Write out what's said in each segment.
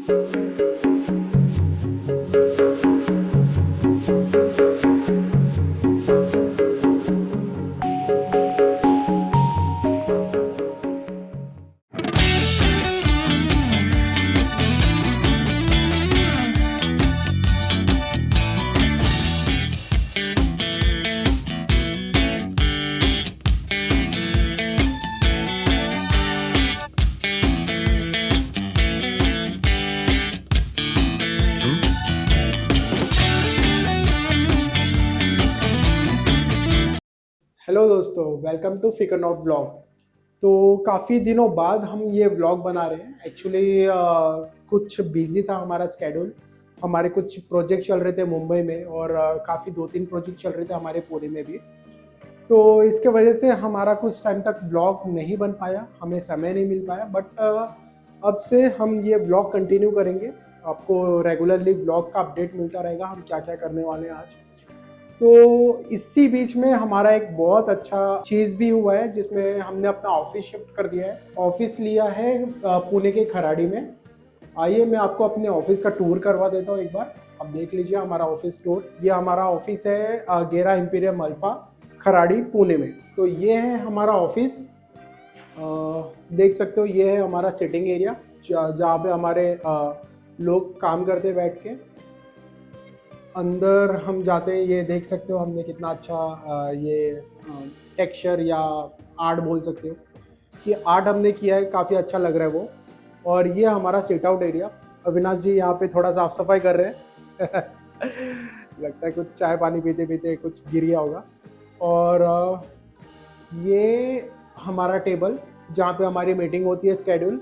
Hello दोस्तों, welcome to फिकर not blog. तो काफ़ी दिनों बाद हम ये व्लॉग बना रहे हैं। एक्चुअली कुछ बिजी था हमारा स्केड्यूल। हमारे कुछ प्रोजेक्ट चल रहे थे मुंबई में और काफ़ी 2-3 प्रोजेक्ट चल रहे थे हमारे पुणे में भी। तो इसके वजह से हमारा कुछ टाइम तक ब्लॉग नहीं बन पाया, हमें समय नहीं मिल पाया। बट अब से हम ये ब्लॉग कंटिन्यू करेंगे। आपको रेगुलरली ब्लॉग का अपडेट मिलता रहेगा, हम क्या क्या करने वाले हैं आज। तो इसी बीच में हमारा एक बहुत अच्छा चीज़ भी हुआ है, जिसमें हमने अपना ऑफिस शिफ्ट कर दिया है। ऑफिस लिया है पुणे के खराड़ी में। आइए मैं आपको अपने ऑफिस का टूर करवा देता हूँ एक बार। आप देख लीजिए हमारा ऑफिस टूर। ये हमारा ऑफिस है गेरा इंपीरियम अल्फा, खराड़ी, पुणे में। तो ये है हमारा ऑफिस। देख सकते हो, ये है हमारा सिटिंग एरिया जहाँ पे हमारे लोग काम करते बैठ के। अंदर हम जाते हैं, ये देख सकते हो हमने कितना अच्छा ये टेक्सचर या आर्ट बोल सकते हो कि आर्ट हमने किया है, काफ़ी अच्छा लग रहा है वो। और ये हमारा सिट आउट एरिया। अविनाश जी यहाँ पे थोड़ा साफ सफाई कर रहे हैं लगता है कुछ चाय पानी पीते पीते कुछ गिर गया होगा। और ये हमारा टेबल जहाँ पे हमारी मीटिंग होती है स्केड्यूल।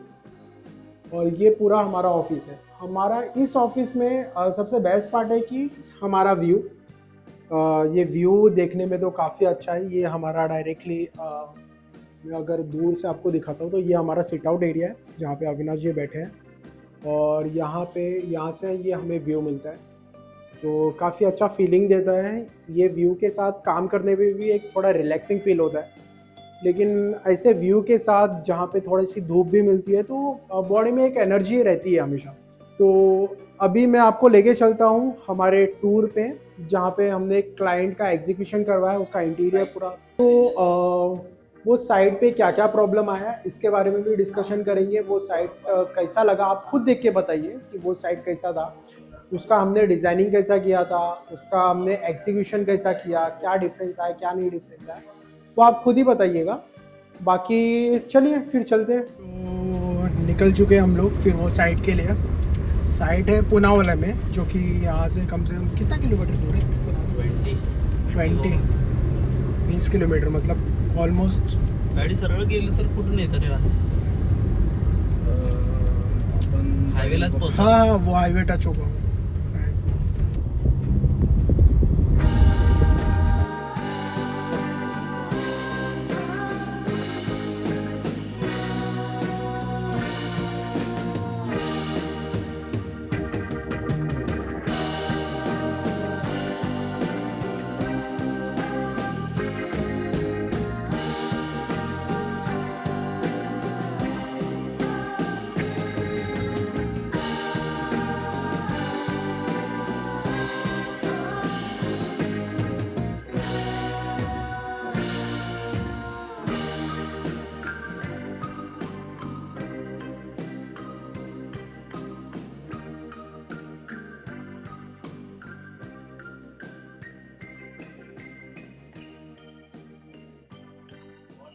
और ये पूरा हमारा ऑफिस है। हमारा इस ऑफिस में सबसे बेस्ट पार्ट है कि हमारा व्यू, ये व्यू देखने में तो काफ़ी अच्छा है। ये हमारा डायरेक्टली मैं अगर दूर से आपको दिखाता हूँ तो ये हमारा सिट आउट एरिया है जहाँ पे अविनाश जी बैठे हैं। और यहाँ से ये हमें व्यू मिलता है जो काफ़ी अच्छा फीलिंग देता है। ये व्यू के साथ काम करने में भी एक थोड़ा रिलैक्सिंग फील होता है। लेकिन ऐसे व्यू के साथ जहाँ पे थोड़ी सी धूप भी मिलती है तो बॉडी में एक एनर्जी रहती है हमेशा। तो अभी मैं आपको लेके चलता हूँ हमारे टूर पे, जहाँ पे हमने एक क्लाइंट का एग्जीक्यूशन करवाया, उसका इंटीरियर पूरा। तो वो साइट पे क्या क्या प्रॉब्लम आया इसके बारे में भी डिस्कशन करेंगे। वो साइट कैसा लगा आप खुद देख के बताइए कि वो साइट कैसा था, उसका हमने डिज़ाइनिंग कैसा किया था, उसका हमने एग्जीक्यूशन कैसा किया, क्या डिफरेंस आया क्या नहीं डिफरेंस आया, तो आप खुद ही बताइएगा। बाकी चलिए फिर चलते हैं। तो निकल चुके हैं हम लोग फिर वो साइट के लिए। साइट है पुनावाला में, जो कि यहाँ से कम से कम कितना किलोमीटर दूर है? 20 किलोमीटर, मतलब ऑलमोस्ट। गाडी सरळ गेली तर कुठून येतं रे रास्ता? आपण हायवेलाच पोहोचतो. हाँ वो हाईवे टच होगा।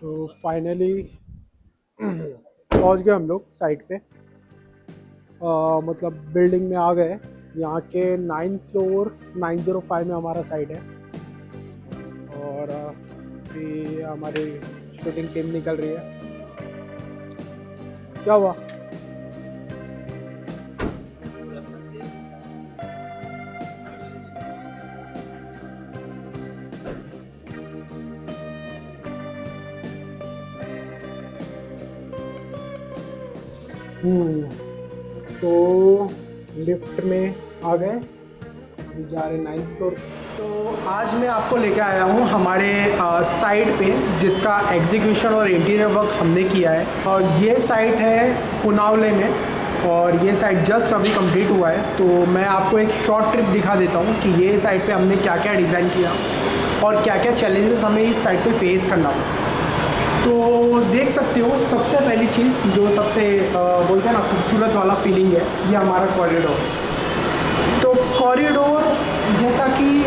तो फाइनली पहुंच गए हम लोग साइट पे। मतलब बिल्डिंग में आ गए। यहाँ के 9th फ्लोर 905 में हमारा साइट है। और ये हमारी शूटिंग टीम निकल रही है। क्या हुआ? तो लिफ्ट में आ गए, अभी जा रहे 9th फ्लोर। तो आज मैं आपको लेके आया हूँ हमारे साइट पे, जिसका एग्जीक्यूशन और इंटीरियर वर्क हमने किया है। और ये साइट है पुनावले में। और ये साइट जस्ट अभी कंप्लीट हुआ है। तो मैं आपको एक शॉर्ट ट्रिप दिखा देता हूँ कि ये साइट पे हमने क्या क्या डिज़ाइन किया और क्या क्या चैलेंजेस हमें इस साइट पे फेस करना हो। तो देख सकते हो, सबसे पहली चीज़ जो सबसे बोलते हैं ना खूबसूरत वाला फीलिंग है, ये हमारा कॉरिडोर। तो कॉरिडोर, जैसा कि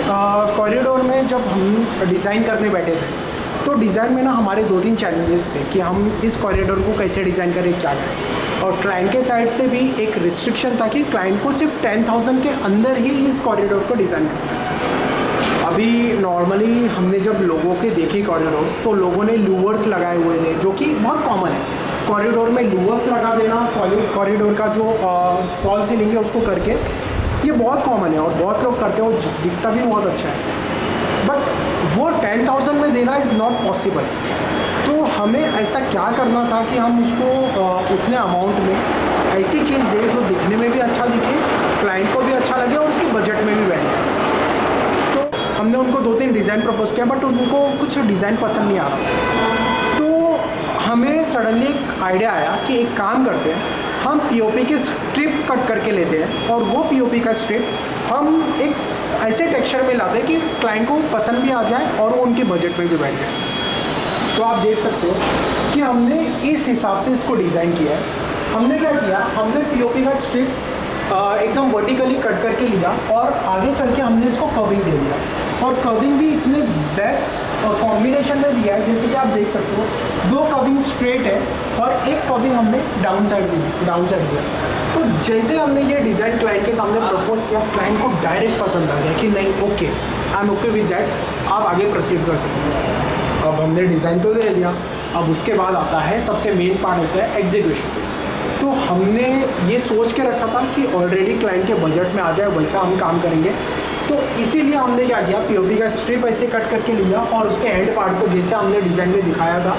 कॉरिडोर में जब हम डिज़ाइन करने बैठे थे तो डिज़ाइन में ना हमारे 2-3 चैलेंजेस थे कि हम इस कॉरिडोर को कैसे डिज़ाइन करें, क्या करें। और क्लाइंट के साइड से भी एक रिस्ट्रिक्शन था कि क्लाइंट को सिर्फ 10,000 के अंदर ही इस कॉरिडोर को डिज़ाइन करना है। अभी नॉर्मली हमने जब लोगों के देखे कॉरिडोर्स तो लोगों ने लूवर्स लगाए हुए थे, जो कि बहुत कॉमन है। कॉरिडोर में लूवर्स लगा देना, कॉरिडोर का जो फॉल सीलिंग है उसको करके, ये बहुत कॉमन है और बहुत लोग करते हैं और दिखता भी बहुत अच्छा है। बट वो 10,000 में देना इज़ नॉट पॉसिबल। तो हमें ऐसा क्या करना था कि हम उसको उतने अमाउंट में ऐसी चीज़ दें जो दिखने में भी अच्छा दिखे, क्लाइंट को भी अच्छा लगे और उसके बजट में भी बैठ जाए। तो हमने उनको 2-3 डिज़ाइन प्रपोज किया, बट उनको कुछ डिज़ाइन पसंद नहीं आ रहा। तो हमें सडनली एक आइडिया आया कि एक काम करते हैं, हम पीओपी के स्ट्रिप कट करके लेते हैं और वो पीओपी का स्ट्रिप हम एक ऐसे टेक्सचर में लाते हैं कि क्लाइंट को पसंद भी आ जाए और वो उनके बजट में भी बैठ जाए। तो आप देख सकते हो कि हमने इस हिसाब से इसको डिज़ाइन किया है। हमने क्या किया, हमने पीओपी का स्ट्रिप एकदम वर्टिकली कट करके लिया और आगे चल के हमने इसको कर्विंग दे दिया। और कर्विंग भी इतने बेस्ट कॉम्बिनेशन में दिया है, जैसे कि आप देख सकते हो 2 कर्विंग स्ट्रेट है और एक कर्विंग हमने डाउन साइड दिया। तो जैसे हमने ये डिज़ाइन क्लाइंट के सामने प्रपोज किया, क्लाइंट को डायरेक्ट पसंद आ गया कि नहीं, okay, I am okay with that, आप आगे प्रोसीड कर सकते हो। अब हमने डिज़ाइन तो दे दिया, अब उसके बाद आता है सबसे मेन पार्ट होता है एग्जीक्यूशन। तो हमने ये सोच के रखा था कि ऑलरेडी क्लाइंट के बजट में आ जाए वैसा हम काम करेंगे। तो इसीलिए हमने क्या किया, पीओपी का स्ट्रिप ऐसे कट करके लिया और उसके एंड पार्ट को जैसे हमने डिज़ाइन में दिखाया था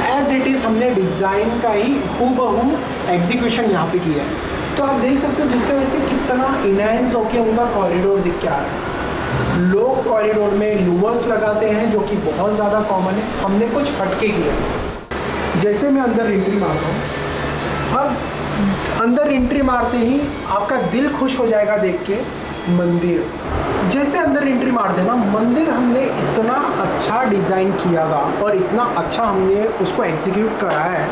एज इट इज़ हमने डिज़ाइन का ही हूबहू एग्जीक्यूशन यहाँ पे किया है। तो आप देख सकते हो जिसकी वजह से कितना इनहेंस होके उनका कॉरिडोर दिख के आ रहा है। लोग कॉरिडोर में लूवर्स लगाते हैं जो कि बहुत ज़्यादा कॉमन है, हमने कुछ हटके किया। जैसे मैं अंदर एंट्री मारता हूँ, अब अंदर एंट्री मारते ही आपका दिल खुश हो जाएगा देख के मंदिर। जैसे अंदर एंट्री मार देना, मंदिर हमने इतना अच्छा डिज़ाइन किया था और इतना अच्छा हमने उसको एग्जीक्यूट कराया है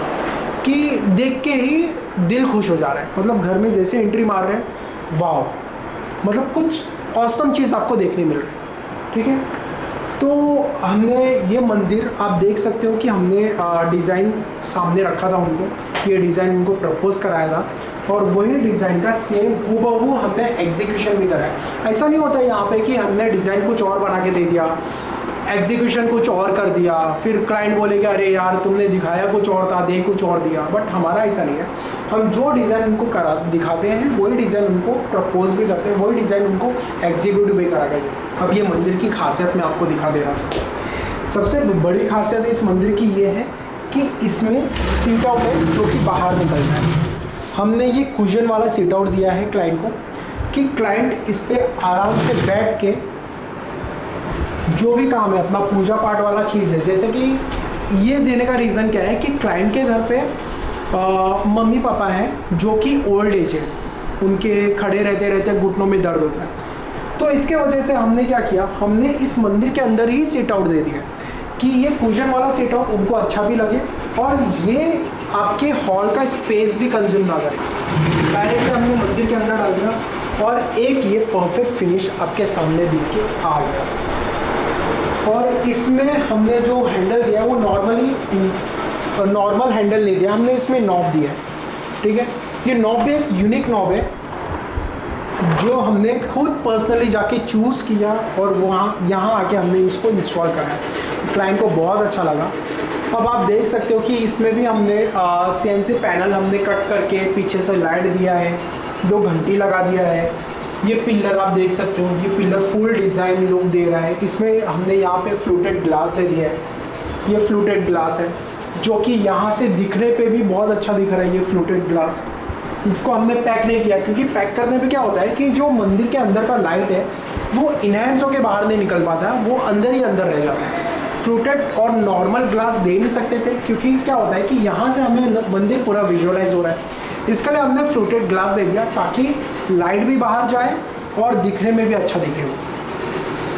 कि देख के ही दिल खुश हो जा रहा है। मतलब घर में जैसे एंट्री मार रहे हैं, वाह, मतलब कुछ ऑसम चीज़ आपको देखने मिल रही है। ठीक है, तो हमने ये मंदिर आप देख सकते हो कि हमने डिज़ाइन सामने रखा था उनको, ये डिज़ाइन उनको प्रपोज कराया था और वही डिज़ाइन का सेम हूबहू हमने एग्जीक्यूशन भी कराया। ऐसा नहीं होता यहाँ पे कि हमने डिज़ाइन कुछ और बना के दे दिया, एग्जीक्यूशन कुछ और कर दिया, फिर क्लाइंट बोलेगा अरे यार तुमने दिखाया कुछ और था, दे कुछ और दिया। बट हमारा ऐसा नहीं है, हम जो डिज़ाइन उनको दिखाते हैं वही डिज़ाइन उनको प्रपोज भी करते हैं, वही डिज़ाइन उनको एग्जीक्यूट भी करा गया। अब ये मंदिर की खासियत मैं आपको दिखा दे रहा था। सबसे बड़ी खासियत इस मंदिर की ये है कि इसमें सीट आउट है जो कि बाहर निकलना है। हमने ये कुशन वाला सीट आउट दिया है क्लाइंट को कि क्लाइंट इस पर आराम से बैठ के जो भी काम है अपना पूजा पाठ वाला चीज़ है, जैसे कि ये देने का रीज़न क्या है कि क्लाइंट के घर पे मम्मी पापा हैं जो कि ओल्ड एज है, उनके खड़े रहते रहते घुटनों में दर्द होता है। तो इसके वजह से हमने क्या किया, हमने इस मंदिर के अंदर ही सीट आउट दे दिया कि ये कुशन वाला सीट आउट उनको अच्छा भी लगे और ये आपके हॉल का स्पेस भी कंज्यूम ना करे। डायरेक्ट हमने मंदिर के अंदर डाल दिया और एक ये परफेक्ट फिनिश आपके सामने दिख के आ गया। और इसमें हमने जो हैंडल दिया है वो नॉर्मल हैंडल नहीं दिया, हमने इसमें नॉब दिया है। ठीक है, ये नॉब भी एक यूनिक नॉब है जो हमने खुद पर्सनली जाके चूज़ किया और यहाँ आके हमने इसको इंस्टॉल करा। क्लाइंट को बहुत अच्छा लगा। अब आप देख सकते हो कि इसमें भी हमने CNC पैनल हमने कट करके पीछे से लाइट दिया है, 2 घंटी लगा दिया है। ये पिलर आप देख सकते हो, ये पिलर फुल डिज़ाइन लुक दे रहा है। इसमें हमने यहाँ पे फ्लूटेड ग्लास दे दिया है, ये फ्लूटेड ग्लास है जो कि यहाँ से दिखने पे भी बहुत अच्छा दिख रहा है। ये फ्लूटेड ग्लास, इसको हमने पैक नहीं किया क्योंकि पैक करने पे क्या होता है कि जो मंदिर के अंदर का लाइट है वो इनहेंस होकर बाहर नहीं निकल पाता है, वो अंदर ही अंदर रह जाता है। फ्लूटेड और नॉर्मल ग्लास दे नहीं सकते थे क्योंकि क्या होता है कि यहाँ से हमें मंदिर पूरा विजुअलाइज हो रहा है। इसके लिए हमने फ्लोटेड ग्लास दे दिया ताकि लाइट भी बाहर जाए और दिखने में भी अच्छा दिखे वो,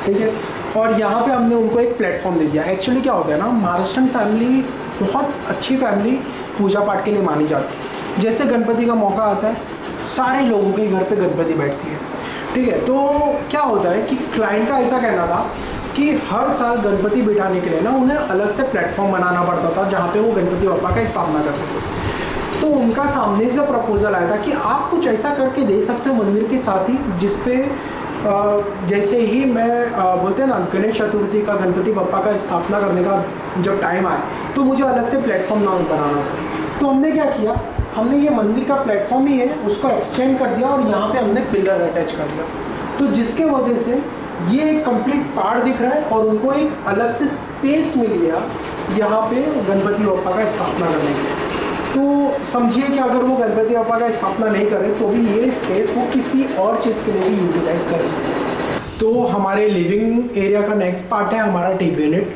ठीक है। और यहाँ पे हमने उनको एक प्लेटफॉर्म दे दिया। एक्चुअली क्या होता है ना, महाराष्ट्रन फैमिली बहुत अच्छी फैमिली पूजा पाठ के लिए मानी जाती है। जैसे गणपति का मौका आता है, सारे लोगों के घर पे गणपति बैठती है, ठीक है। तो क्या होता है कि क्लाइंट का ऐसा कहना था कि हर साल गणपति बिठाने के लिए ना उन्हें अलग से प्लेटफॉर्म बनाना पड़ता था जहाँ पे वो गणपति बप्पा का स्थापना करते थे। तो उनका सामने से प्रपोजल आया था कि आप कुछ ऐसा करके दे सकते हो मंदिर के साथ ही जिसपे जैसे ही मैं बोलते हैं ना गणेश चतुर्थी का गणपति बप्पा का स्थापना करने का जब टाइम आए तो मुझे अलग से प्लेटफॉर्म ना बनाना पड़े। तो हमने क्या किया, हमने ये मंदिर का प्लेटफॉर्म ही है उसको एक्सटेंड कर दिया और यहाँ पे हमने पिलर अटैच कर दिया। तो जिसके वजह से ये एक कंप्लीट पहाड़ दिख रहा है और उनको एक अलग से स्पेस मिल गया यहाँ पे गणपति बप्पा का स्थापना करने के लिए। तो समझिए कि अगर वो गणपति बप्पा का स्थापना नहीं करे तो भी ये स्पेस वो किसी और चीज़ के लिए भी यूटिलाइज कर सकते हैं। तो हमारे लिविंग एरिया का नेक्स्ट पार्ट है हमारा टीवी यूनिट।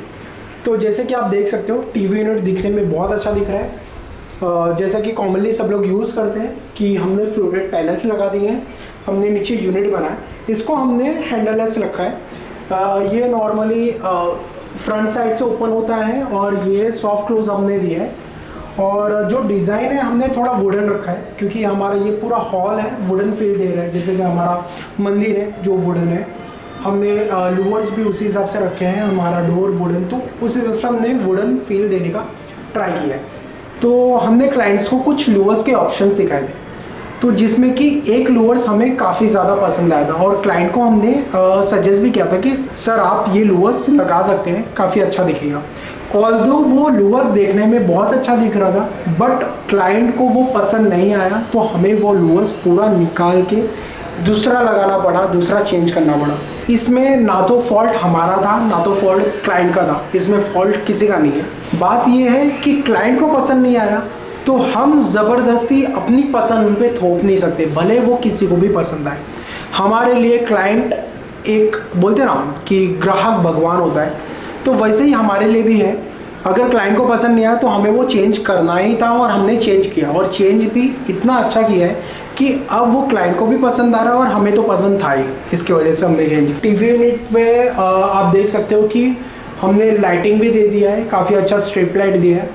तो जैसे कि आप देख सकते हो टीवी यूनिट दिखने में बहुत अच्छा दिख रहा है। जैसा कि कॉमनली सब लोग यूज़ करते हैं कि हमने फ्लोटेड पैनल्स लगा दिए हैं, हमने नीचे यूनिट बनाया, इसको हमने हैंडललेस रखा है। ये नॉर्मली फ्रंट साइड से ओपन होता है और ये सॉफ्ट क्लोज हमने दिया है। और जो डिज़ाइन है हमने थोड़ा वुडन रखा है क्योंकि हमारा ये पूरा हॉल है वुडन फील दे रहा है। जैसे कि हमारा मंदिर है जो वुडन है, हमने लूवर्स भी उसी हिसाब से रखे हैं, हमारा डोर वुडन, तो उस हिसाब से हमने वुडन फील देने का ट्राई किया है। तो हमने क्लाइंट्स को कुछ लूवर्स के ऑप्शंस दिखाए थे, तो जिसमें कि एक लूवर्स हमें काफ़ी ज़्यादा पसंद आया था और क्लाइंट को हमने सजेस्ट भी किया था कि सर आप ये लूवर्स लगा सकते हैं, काफ़ी अच्छा दिखेगा। ऑल्दो वो लूवर्स देखने में बहुत अच्छा दिख रहा था बट क्लाइंट को वो पसंद नहीं आया, तो हमें वो लूवर्स पूरा निकाल के दूसरा लगाना पड़ा, दूसरा चेंज करना पड़ा। इसमें ना तो फॉल्ट हमारा था ना तो फॉल्ट क्लाइंट का था, इसमें फॉल्ट किसी का नहीं है। बात ये है कि क्लाइंट को पसंद नहीं आया तो हम ज़बरदस्ती अपनी पसंद उन पर थोप नहीं सकते, भले वो किसी को भी पसंद आए। हमारे लिए क्लाइंट एक बोलते ना कि ग्राहक भगवान होता है, तो वैसे ही हमारे लिए भी है। अगर क्लाइंट को पसंद नहीं आया तो हमें वो चेंज करना ही था और हमने चेंज किया और चेंज भी इतना अच्छा किया है कि अब वो क्लाइंट को भी पसंद आ रहा है और हमें तो पसंद था ही, इसकी वजह से हमने चेंज। टीवी यूनिट में आप देख सकते हो कि हमने लाइटिंग भी दे दिया है, काफ़ी अच्छा स्ट्रिप लाइट दिया है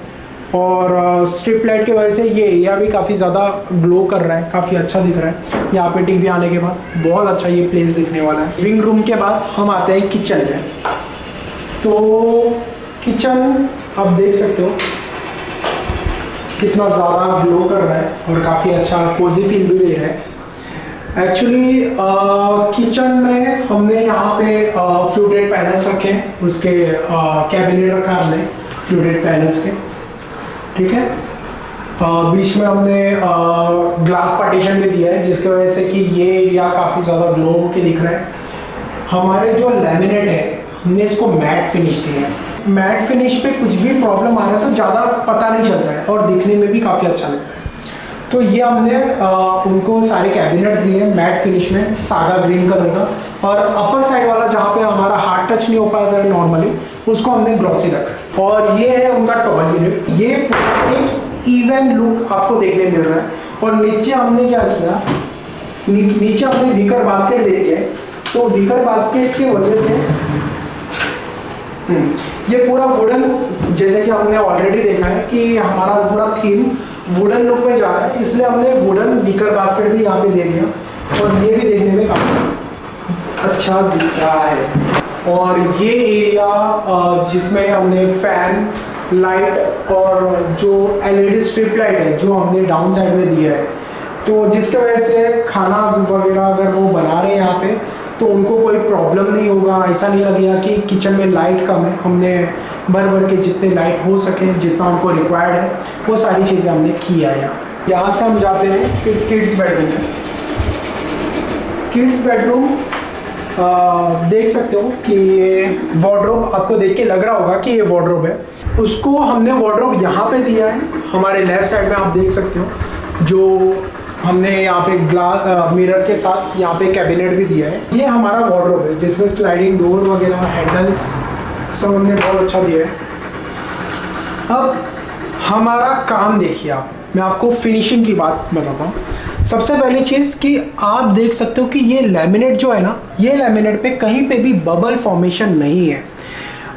और स्ट्रिप लाइट की वजह से ये एरिया भी काफ़ी ज़्यादा ग्लो कर रहा है, काफ़ी अच्छा दिख रहा है। यहाँ पे टीवी आने के बाद बहुत अच्छा ये प्लेस दिखने वाला है। लिविंग रूम के बाद हम आते हैं किचन में। तो किचन आप देख सकते हो कितना ज़्यादा ग्लो कर रहा है और काफ़ी अच्छा कोजी फील भी दे रहा है। एक्चुअली किचन में हमने यहाँ पे फ्लूटेड पैनल्स रखे हैं, उसके कैबिनेट रखा है हमने फ्लूटेड पैनल्स के, ठीक है। बीच में हमने ग्लास पार्टीशन भी दिया है जिसकी वजह से कि ये एरिया काफ़ी ज़्यादा ग्लो होकर दिख रहा है। हमारे जो लैमिनेट है हमने इसको मैट फिनिश दिया है। मैट फिनिश पे कुछ भी प्रॉब्लम आ रहा है तो ज़्यादा पता नहीं चलता है और दिखने में भी काफ़ी अच्छा लगता है। तो ये हमने उनको सारे कैबिनेट दिए हैं मैट फिनिश में, सागा ग्रीन कलर का, और अपर साइड वाला जहाँ पे हमारा हार्ड टच नहीं हो पाता है नॉर्मली, उसको हमने ग्लॉसी रखा। और ये है उनका टॉल यूनिट, ये एक इवन लुक आपको देखने मिल रहा है। और नीचे हमने क्या किया, नीचे हमने विकर बास्केट दे दिया है। तो विकर बास्केट की वजह से ये पूरा वुडन, जैसे कि हमने ऑलरेडी देखा है कि हमारा पूरा थीम वुडन लुक में जा रहा है, इसलिए हमने वुडन विकर बास्केट भी यहाँ पे दे दिया और ये भी देखने में काफ़ी अच्छा दिख रहा है। और ये एरिया जिसमें हमने फैन, लाइट और जो एलईडी स्ट्रिप लाइट है जो हमने डाउन साइड में दिया है, तो जिसकी वजह से खाना वगैरह अगर वो बना रहे हैं यहाँ पे तो उनको कोई प्रॉब्लम नहीं होगा। ऐसा नहीं लगेगा कि किचन में लाइट कम है, हमने भर के जितने लाइट हो सके, जितना उनको रिक्वायर्ड है वो सारी चीज़ें हमने किया है। यहाँ से हम जाते हैं फिर किड्स बेडरूम में। किड्स बेडरूम देख सकते हो कि ये वार्डरोब आपको देख के लग रहा होगा कि ये वार्डरोब है, उसको हमने वार्डरोब यहाँ पे दिया है। हमारे लेफ्ट साइड में आप देख सकते हो जो हमने यहाँ पे ग्लास मिरर के साथ यहाँ पे कैबिनेट भी दिया है। ये हमारा वार्डरोब है जिसमें स्लाइडिंग डोर वगैरह, हैंडल्स सब हमने बहुत अच्छा दिया है। अब हमारा काम देखिए आप, मैं आपको फिनिशिंग की बात बताता हूँ। सबसे पहली चीज़ कि आप देख सकते हो कि ये लैमिनेट जो है ना, ये लैमिनेट पे कहीं पे भी बबल फॉर्मेशन नहीं है।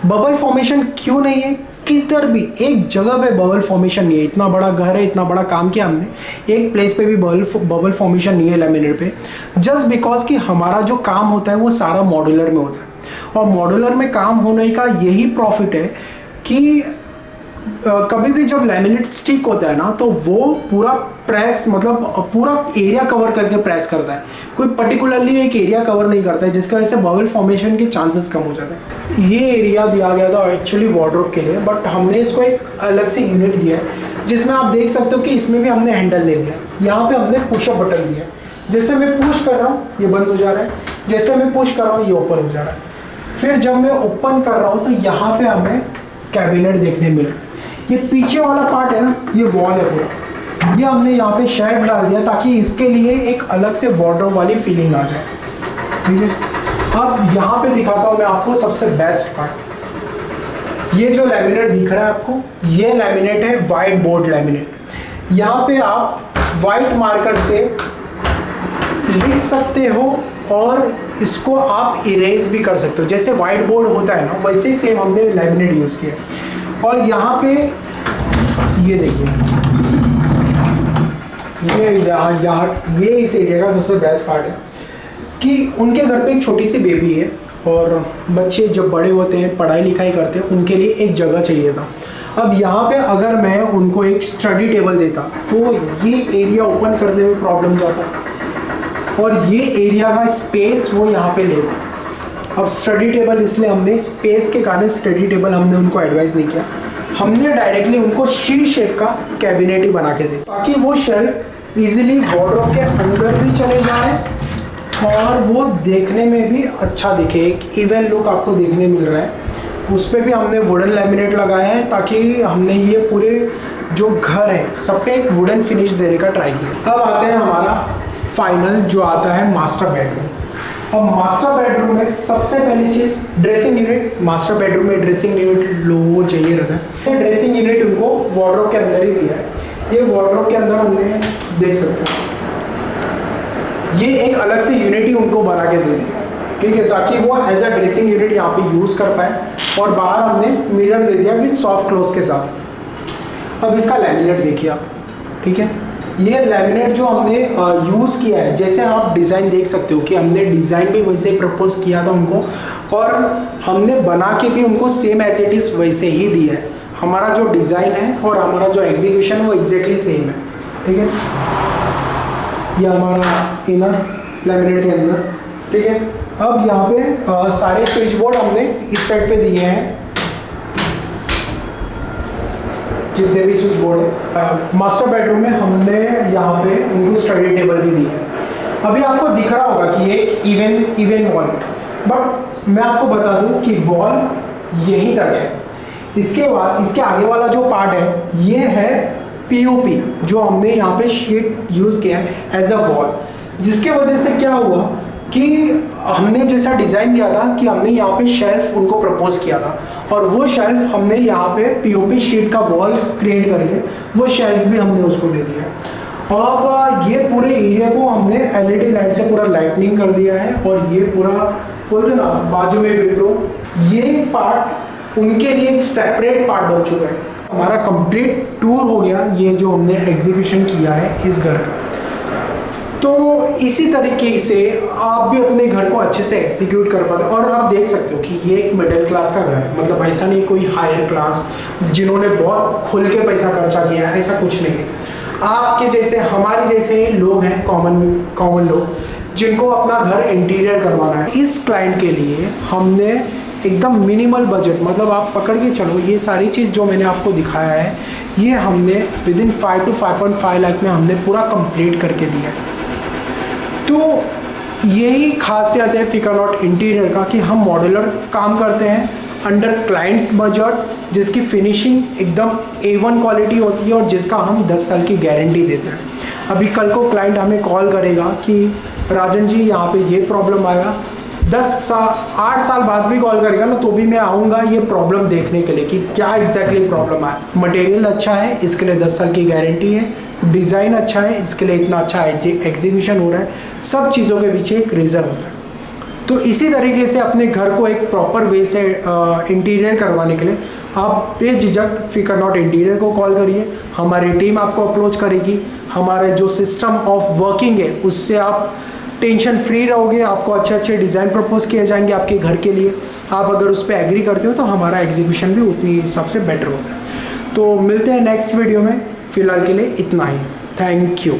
बबल फॉर्मेशन क्यों नहीं है? किधर भी एक जगह पे बबल फॉर्मेशन नहीं है। इतना बड़ा घर है, इतना बड़ा काम किया हमने, एक प्लेस पे भी बबल फॉर्मेशन नहीं है लैमिनेट पे। जस्ट बिकॉज कि हमारा जो काम होता है वो सारा मॉड्यूलर में होता है, और मॉड्यूलर में काम होने का यही प्रॉफिट है कि कभी भी जब लैमिनेट स्टिक होता है ना, तो वो पूरा प्रेस मतलब पूरा एरिया कवर करके प्रेस करता है, कोई पर्टिकुलरली एक एरिया कवर नहीं करता है, जिसकी वजह से बबल फॉर्मेशन के चांसेस कम हो जाते हैं। ये एरिया दिया गया था एक्चुअली वार्डरोब के लिए, बट हमने इसको एक अलग से यूनिट दिया है जिसमें आप देख सकते हो कि इसमें भी हमने हैंडल ले दिया। यहाँ पे हमने पुशअप बटन दिया है, जैसे मैं पुश कर रहा हूँ ये बंद हो जा रहा है, जैसे मैं पुश कर रहा हूँ ये ओपन हो जा रहा है। फिर जब मैं ओपन कर रहा हूँ तो यहाँ पे हमें कैबिनेट देखने मिल रहा है। ये पीछे वाला पार्ट है ना, ये वॉल है पूरा, ये हमने यहाँ पे शेल्फ डाल दिया ताकि इसके लिए एक अलग से वार्डरोब वाली फीलिंग आ जाए। ठीक है, अब यहाँ पे दिखाता हूँ मैं आपको सबसे बेस्ट पार्ट। ये जो लैमिनेट दिख रहा है आपको, ये लैमिनेट है वाइट बोर्ड लैमिनेट। यहाँ पे आप वाइट मार्कर से लिख सकते हो और इसको आप इरेज भी कर सकते हो। जैसे वाइट बोर्ड होता है ना, वैसे ही सेम हमने लैमिनेट यूज़ किया। और यहाँ पे ये देखिए, ये इस एरिया का सबसे बेस्ट पार्ट है कि उनके घर पे एक छोटी सी बेबी है, और बच्चे जब बड़े होते हैं पढ़ाई लिखाई करते हैं, उनके लिए एक जगह चाहिए था। अब यहाँ पे अगर मैं उनको एक स्टडी टेबल देता तो ये एरिया ओपन करने में प्रॉब्लम जाता, और ये एरिया का स्पेस वो यहाँ पे लेता। अब स्टडी टेबल इसलिए हमने स्पेस के कारण स्टडी टेबल हमने उनको एडवाइस नहीं किया, हमने डायरेक्टली उनको शी शेप का कैबिनेट ही बना के दिया ताकि वो शेल्फ इजीली वार्डरोब के अंदर भी चले जाए और वो देखने में भी अच्छा दिखे, एक इवन लुक आपको देखने मिल रहा है। उस पर भी हमने वुडन लैमिनेट लगाया है ताकि हमने ये पूरे जो घर है सब पे एक वुडन फिनिश देने का ट्राई किया। अब आते हैं हमारा फाइनल जो आता है मास्टर बेडरूम। अब मास्टर बेडरूम में सबसे पहली चीज़ ड्रेसिंग यूनिट। मास्टर बेडरूम में ड्रेसिंग यूनिट लोगों को चाहिए रहता है, ये ड्रेसिंग यूनिट उनको वार्डरोब के अंदर ही दिया है। ये वार्डरोब के अंदर हमने देख सकते हैं ये एक अलग से यूनिट ही उनको बना के दे दी, ठीक है, ताकि वो एज अ ड्रेसिंग यूनिट यहाँ पे यूज़ कर पाए। और बाहर हमने मिरर दे दिया विद सॉफ्ट क्लोज के साथ। अब इसका लैमिनेट देखिए आप, ठीक है, ये लैमिनेट जो हमने यूज़ किया है, जैसे आप डिज़ाइन देख सकते हो कि हमने डिज़ाइन भी वैसे ही प्रपोज किया था उनको, और हमने बना के भी उनको सेम एज इट इज़ वैसे ही दिया है। हमारा जो डिज़ाइन है और हमारा जो एग्जीक्यूशन वो एग्जैक्टली सेम है, ठीक है। ये हमारा इनर लैमिनेट के अंदर, ठीक है। अब यहाँ पे सारे स्विच बोर्ड हमने इस साइड पे दिए हैं, जितने भी स्विच बोर्ड है। मास्टर बेडरूम में हमने यहाँ पे उनको स्टडी टेबल भी दी है। अभी आपको दिख रहा होगा कि ये इवन वॉल है, बट मैं आपको बता दूं कि वॉल यहीं तक है। इसके बाद इसके आगे वाला जो पार्ट है ये है पीओपी, जो हमने यहाँ पे शीट यूज़ किया है एज अ वॉल, जिसके वजह से क्या हुआ कि हमने जैसा डिज़ाइन दिया था कि हमने यहाँ पे शेल्फ उनको प्रपोज किया था, और वो शेल्फ हमने यहाँ पे पीओपी शीट का वॉल क्रिएट करके वो शेल्फ भी हमने उसको दे दिया है। अब ये पूरे एरिया को हमने एलईडी लाइट से पूरा लाइटनिंग कर दिया है, और ये पूरा बोलते ना बाजू में विंडो, ये पार्ट उनके लिए एक सेपरेट पार्ट बन चुका है। हमारा कंप्लीट टूर हो गया ये जो हमने एग्जीक्यूशन किया है इस घर का। तो इसी तरीके से आप भी अपने घर को अच्छे से एग्जीक्यूट कर पाते, और आप देख सकते हो कि ये एक मिडिल क्लास का घर है, मतलब ऐसा नहीं कोई हायर क्लास जिन्होंने बहुत खुल के पैसा खर्चा किया है, ऐसा कुछ नहीं है। आपके जैसे हमारे जैसे लोग हैं, कॉमन लोग जिनको अपना घर इंटीरियर करवाना है। इस क्लाइंट के लिए हमने एकदम मिनिमल बजट, मतलब आप पकड़ के चलो ये सारी चीज़ जो मैंने आपको दिखाया है ये हमने विद इन 5 to 5.5 लाख में हमने पूरा कंप्लीट करके दिया है। तो यही खासियत है फिकरनॉट इंटीरियर का कि हम मॉड्यूलर काम करते हैं अंडर क्लाइंट्स बजट, जिसकी फिनिशिंग एकदम A1 क्वालिटी होती है और जिसका हम 10 साल की गारंटी देते हैं। अभी कल को क्लाइंट हमें कॉल करेगा कि राजन जी यहाँ पे ये प्रॉब्लम आया, 8 साल बाद भी कॉल करेगा ना तो भी मैं आऊँगा ये प्रॉब्लम देखने के लिए कि क्या एग्जैक्टली प्रॉब्लम आया। मटेरियल अच्छा है, इसके लिए 10 साल की गारंटी है, डिज़ाइन अच्छा है, इसके लिए इतना अच्छा एग्जीक्यूशन हो रहा है। सब चीज़ों के पीछे एक रीज़न होता है। तो इसी तरीके से अपने घर को एक प्रॉपर वे से इंटीरियर करवाने के लिए आप बेझिझक फिकर नॉट इंटीरियर को कॉल करिए, हमारी टीम आपको अप्रोच करेगी। हमारे जो सिस्टम ऑफ वर्किंग है उससे आप टेंशन फ्री रहोगे, आपको अच्छे अच्छे डिज़ाइन प्रपोज किए जाएंगे आपके घर के लिए। आप अगर उस पर एग्री करते हो तो हमारा एग्जीक्यूशन भी उतनी सबसे बेटर होता है। तो मिलते हैं नेक्स्ट वीडियो में, फ़िलहाल के लिए इतना ही। Thank you.